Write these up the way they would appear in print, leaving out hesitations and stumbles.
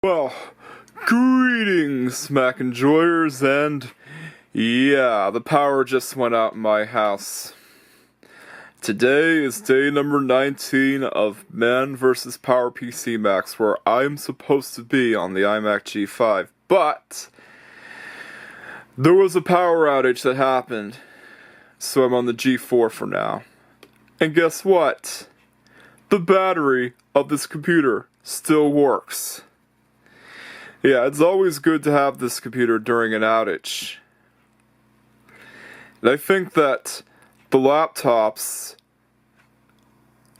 Well, greetings, Mac enjoyers, and yeah, the power just went out in my house. Today is day number 19 of Man vs. PowerPC Macs, where I'm supposed to be on the iMac G5, but there was a power outage that happened, so I'm on the G4 for now. And guess what? The battery of this computer still works. Yeah, it's always good to have this computer during an outage. And I think that the laptops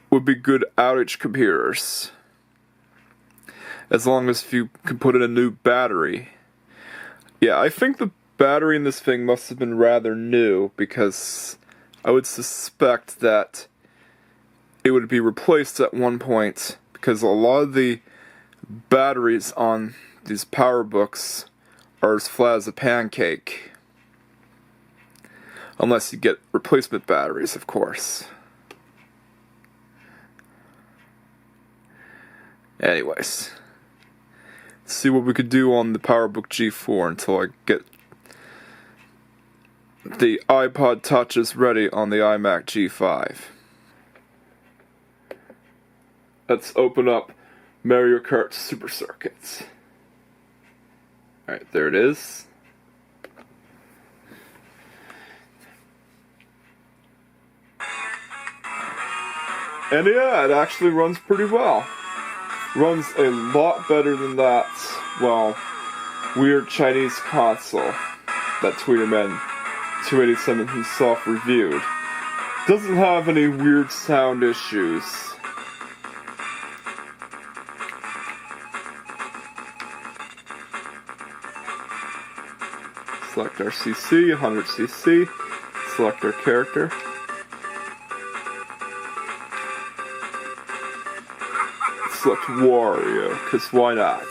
would be good outage computers, as long as you can put in a new battery. Yeah, I think the battery in this thing must have been rather new, because I would suspect that it would be replaced at one point, because a lot of the batteries on these PowerBooks are as flat as a pancake. Unless you get replacement batteries, of course. Anyways, let's see what we could do on the PowerBook G4 until I get the iPod Touches ready on the iMac G5. Let's open up Mario Kart Super Circuits. Alright, there it is. And yeah, it actually runs pretty well. Runs a lot better than that, well, weird Chinese console that Tweeterman287 himself reviewed. Doesn't have any weird sound issues. Select our CC, 100cc, select our character. Select Wario, because why not?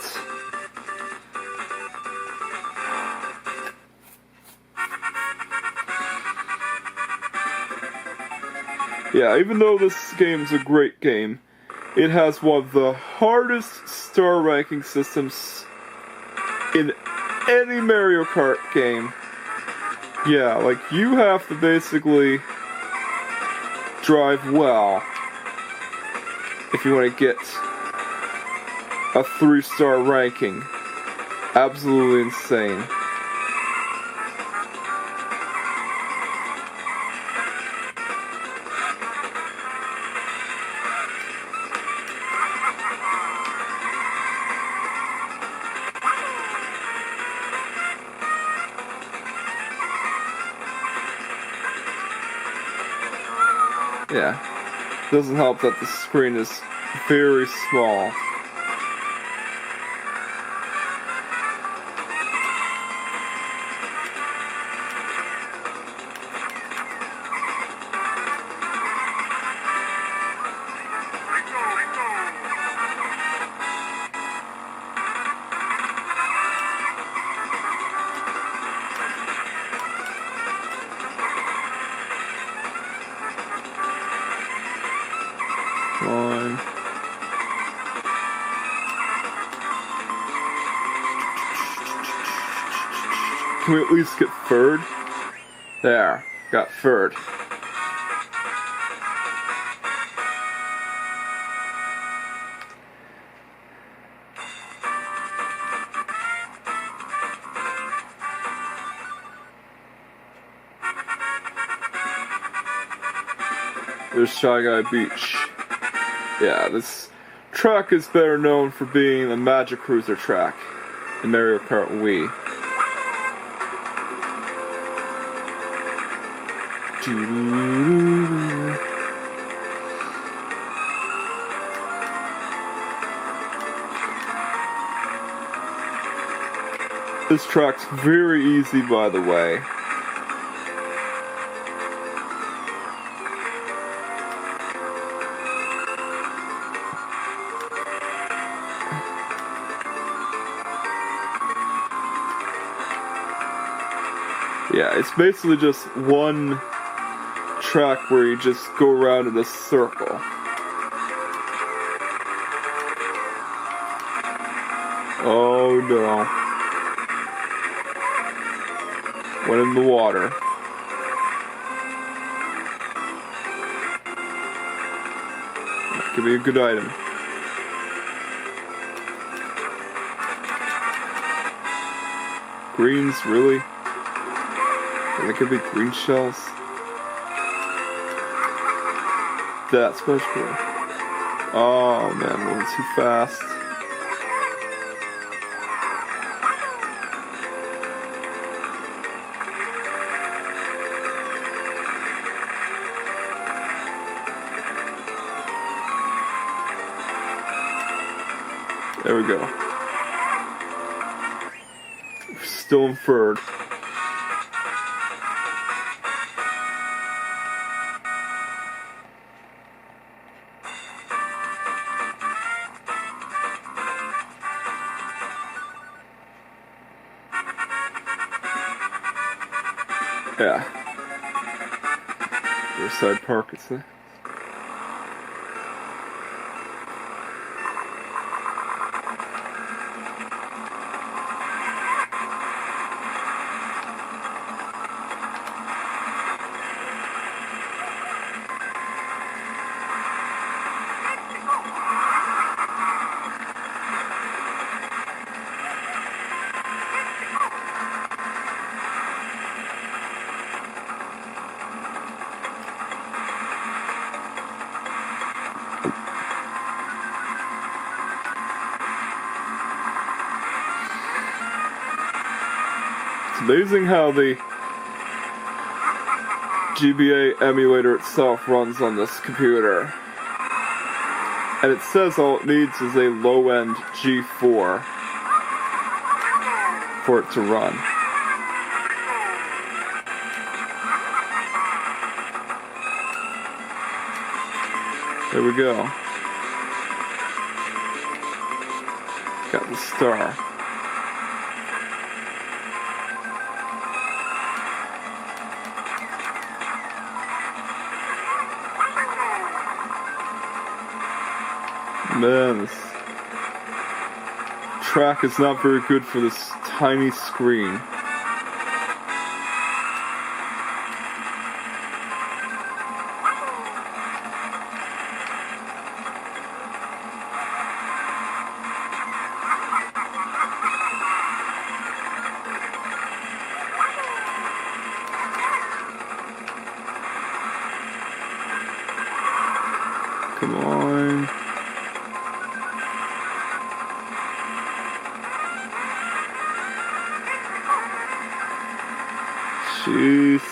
Yeah, even though this game's a great game, it has one of the hardest star ranking systems in any Mario Kart game. Yeah, like, you have to basically drive well if you want to get a 3-star ranking. Absolutely insane. Yeah, doesn't help that the screen is very small. One. Can we at least get third? There, got third. There's Shy Guy Beach. Yeah, this track is better known for being the Magic Cruiser track in Mario Kart Wii. This track's very easy, by the way. Yeah, it's basically just one track where you just go around in a circle. Oh no. Went in the water. That could be a good item. Greens, really? That could be green shells. That's much cool. Oh man, moving too fast. There we go. We're still inferred. Yeah. Riverside Park, it's there. It's amazing how the GBA emulator itself runs on this computer. And it says all it needs is a low-end G4 for it to run. There we go. Got the star. Man, this track is not very good for this tiny screen. Come on. Jeez.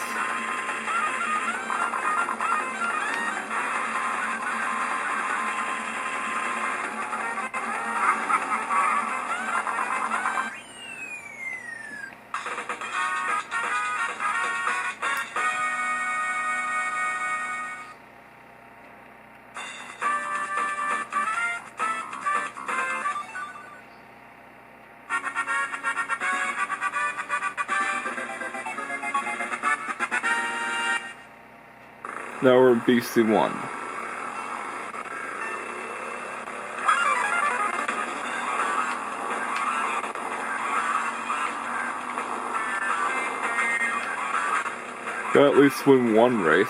Now we're in BC1. Gotta at least win one race.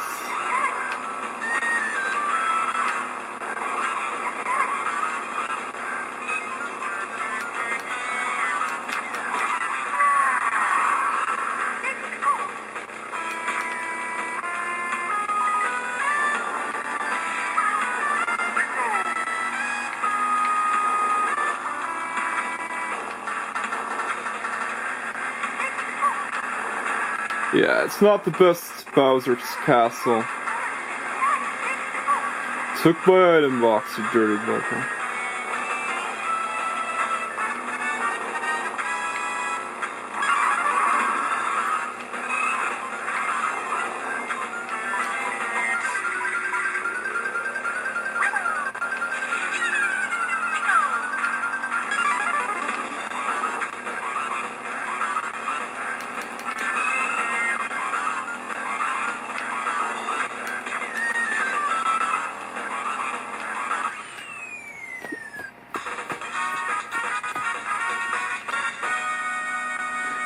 Yeah, it's not the best Bowser's Castle. Took my item box, you dirty bugger.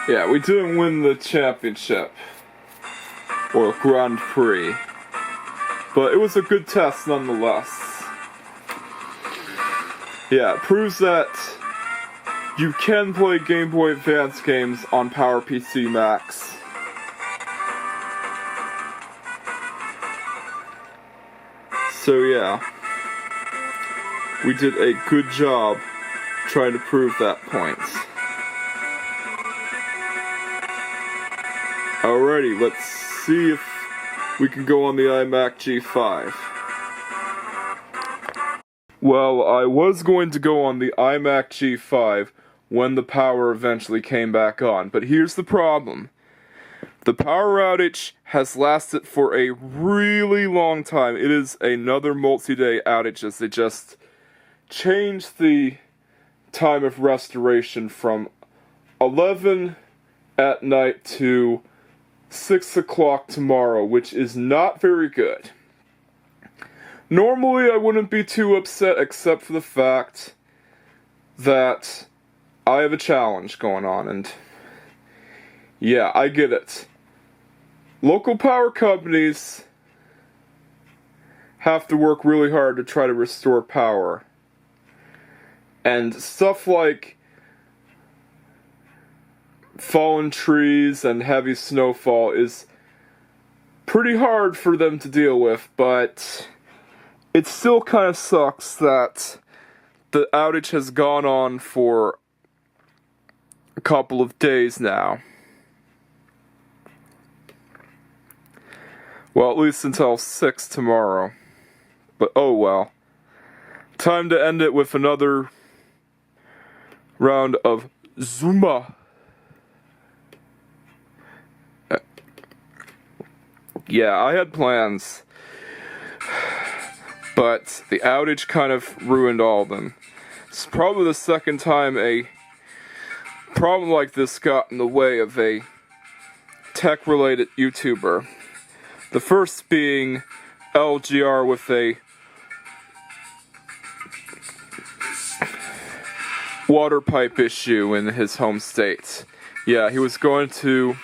Yeah, we didn't win the championship. Or Grand Prix. But it was a good test nonetheless. Yeah, it proves that you can play Game Boy Advance games on PowerPC Macs. So yeah, we did a good job trying to prove that point. Alrighty, let's see if we can go on the iMac G5. Well, I was going to go on the iMac G5 when the power eventually came back on, but here's the problem. The power outage has lasted for a really long time. It is another multi-day outage as they just changed the time of restoration from 11 at night to 6 o'clock tomorrow, which is not very good. Normally, I wouldn't be too upset except for the fact that I have a challenge going on, and yeah, I get it. Local power companies have to work really hard to try to restore power. And stuff like fallen trees and heavy snowfall is pretty hard for them to deal with, but it still kind of sucks that the outage has gone on for a couple of days now. Well, at least until 6 tomorrow. But oh well. Time to end it with another round of Zumba. Yeah, I had plans, but the outage kind of ruined all of them. It's probably the second time a problem like this got in the way of a tech-related YouTuber. The first being LGR with a water pipe issue in his home state. Yeah, he was going to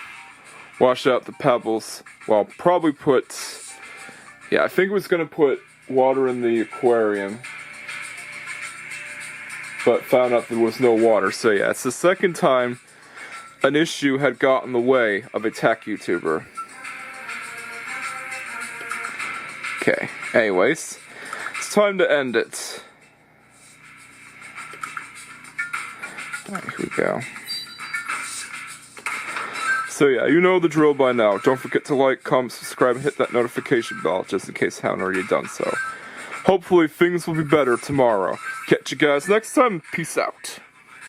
wash out the pebbles. Well, probably put... Yeah, I think he was going to put water in the aquarium, but found out there was no water. So yeah, it's the second time an issue had gotten in the way of a tech YouTuber. Okay, anyways, it's time to end it. Alright, here we go. So yeah, you know the drill by now. Don't forget to like, comment, subscribe, and hit that notification bell just in case I haven't already done so. Hopefully things will be better tomorrow. Catch you guys next time. Peace out.